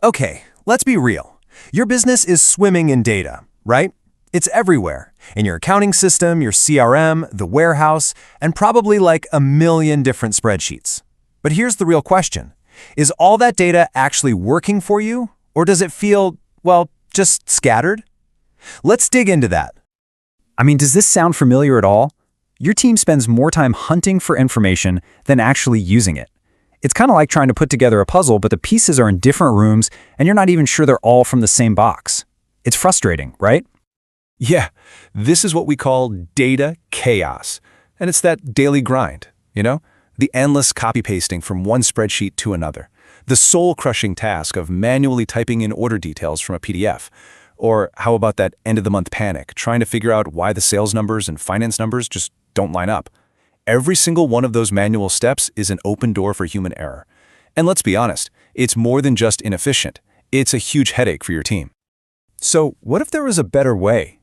Okay, let's be real. Your business is swimming in data, right? It's everywhere, in your accounting system, your CRM, the warehouse, and probably like a million different spreadsheets. But here's the real question. Is all that data actually working for you, or does it feel, well, just scattered? Let's dig into that. Does this sound familiar at all? Your team spends more time hunting for information than actually using it. It's kind of like trying to put together a puzzle, but the pieces are in different rooms, and you're not even sure they're all from the same box. It's frustrating, right? Yeah, this is what we call data chaos. And it's that daily grind, the endless copy-pasting from one spreadsheet to another, the soul-crushing task of manually typing in order details from a PDF. Or how about that end-of-the-month panic, trying to figure out why the sales numbers and finance numbers just don't line up? Every single one of those manual steps is an open door for human error. And let's be honest, it's more than just inefficient. It's a huge headache for your team. So what if there was a better way?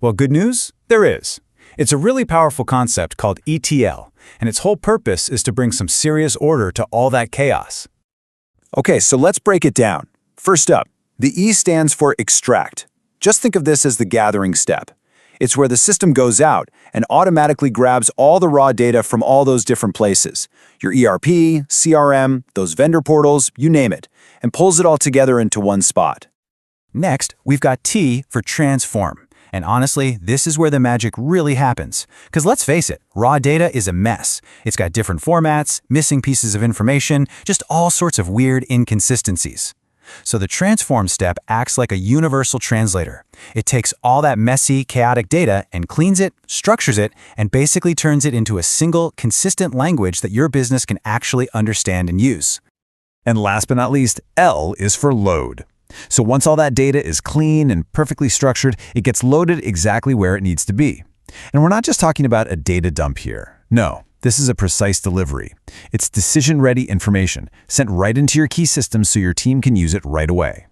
Well, good news, there is. It's a really powerful concept called ETL, and its whole purpose is to bring some serious order to all that chaos. Okay, so let's break it down. First up, the E stands for extract. Just think of this as the gathering step. It's where the system goes out and automatically grabs all the raw data from all those different places, your ERP, CRM, those vendor portals, you name it, and pulls it all together into one spot. Next, we've got T for transform. And honestly, this is where the magic really happens. Because let's face it, raw data is a mess. It's got different formats, missing pieces of information, just all sorts of weird inconsistencies. So the transform step acts like a universal translator. It takes all that messy, chaotic data and cleans it, structures it, and basically turns it into a single, consistent language that your business can actually understand and use. And last but not least, L is for load. So once all that data is clean and perfectly structured, it gets loaded exactly where it needs to be. And we're not just talking about a data dump here. No, this is a precise delivery. It's decision-ready information sent right into your key systems so your team can use it right away.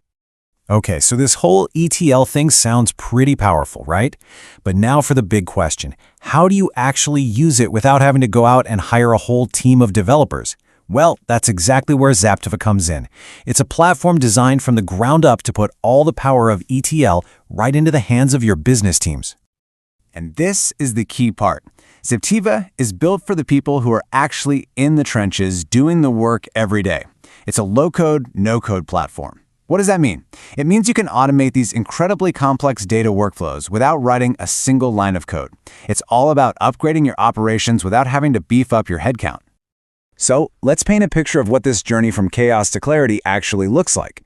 Okay, so this whole ETL thing sounds pretty powerful, right? But now for the big question. How do you actually use it without having to go out and hire a whole team of developers? Well, that's exactly where Zaptiva comes in. It's a platform designed from the ground up to put all the power of ETL right into the hands of your business teams. And this is the key part. Zaptiva is built for the people who are actually in the trenches doing the work every day. It's a low-code, no-code platform. What does that mean? It means you can automate these incredibly complex data workflows without writing a single line of code. It's all about upgrading your operations without having to beef up your headcount. So let's paint a picture of what this journey from chaos to clarity actually looks like.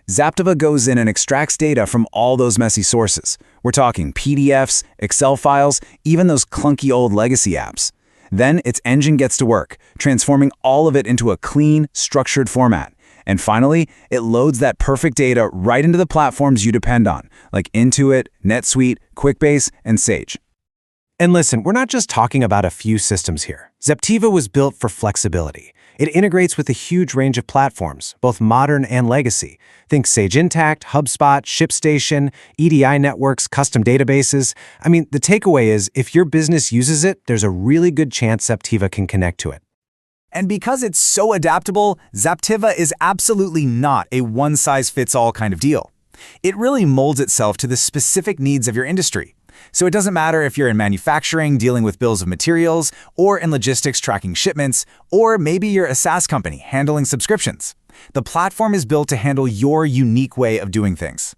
Zaptiva goes in and extracts data from all those messy sources. We're talking PDFs, Excel files, even those clunky old legacy apps. Then its engine gets to work, transforming all of it into a clean, structured format. And finally, it loads that perfect data right into the platforms you depend on, like Intuit, NetSuite, QuickBase, and Sage. And listen, we're not just talking about a few systems here. Zaptiva was built for flexibility. It integrates with a huge range of platforms, both modern and legacy. Think Sage Intacct, HubSpot, ShipStation, EDI networks, custom databases. The takeaway is, if your business uses it, there's a really good chance Zaptiva can connect to it. And because it's so adaptable, Zaptiva is absolutely not a one-size-fits-all kind of deal. It really molds itself to the specific needs of your industry. So it doesn't matter if you're in manufacturing, dealing with bills of materials, or in logistics tracking shipments, or maybe you're a SaaS company handling subscriptions. The platform is built to handle your unique way of doing things.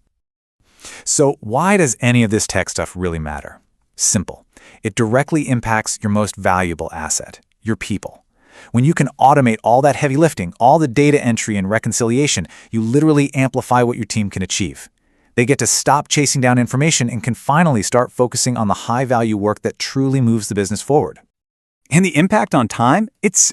So why does any of this tech stuff really matter? Simple. It directly impacts your most valuable asset, your people. When you can automate all that heavy lifting, all the data entry and reconciliation, you literally amplify what your team can achieve. They get to stop chasing down information and can finally start focusing on the high-value work that truly moves the business forward. And the impact on time? It's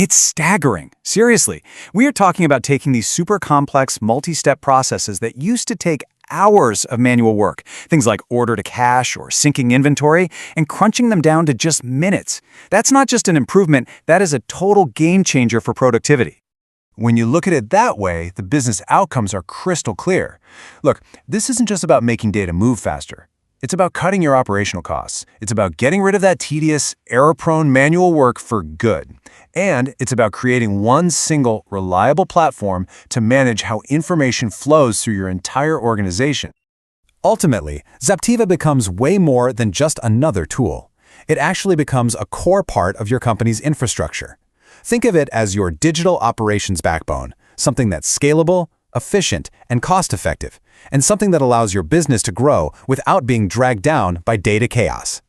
staggering. Seriously, we are talking about taking these super complex multi-step processes that used to take hours of manual work, things like order to cash or syncing inventory, and crunching them down to just minutes. That's not just an improvement, that is a total game changer for productivity. When you look at it that way, the business outcomes are crystal clear. Look, this isn't just about making data move faster. It's about cutting your operational costs. It's about getting rid of that tedious, error-prone manual work for good. And it's about creating one single, reliable platform to manage how information flows through your entire organization. Ultimately, Zaptiva becomes way more than just another tool. It actually becomes a core part of your company's infrastructure. Think of it as your digital operations backbone, something that's scalable, efficient, and cost-effective, and something that allows your business to grow without being dragged down by data chaos.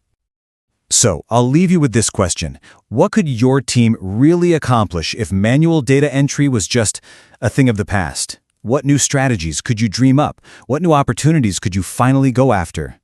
So, I'll leave you with this question. What could your team really accomplish if manual data entry was just a thing of the past? What new strategies could you dream up? What new opportunities could you finally go after?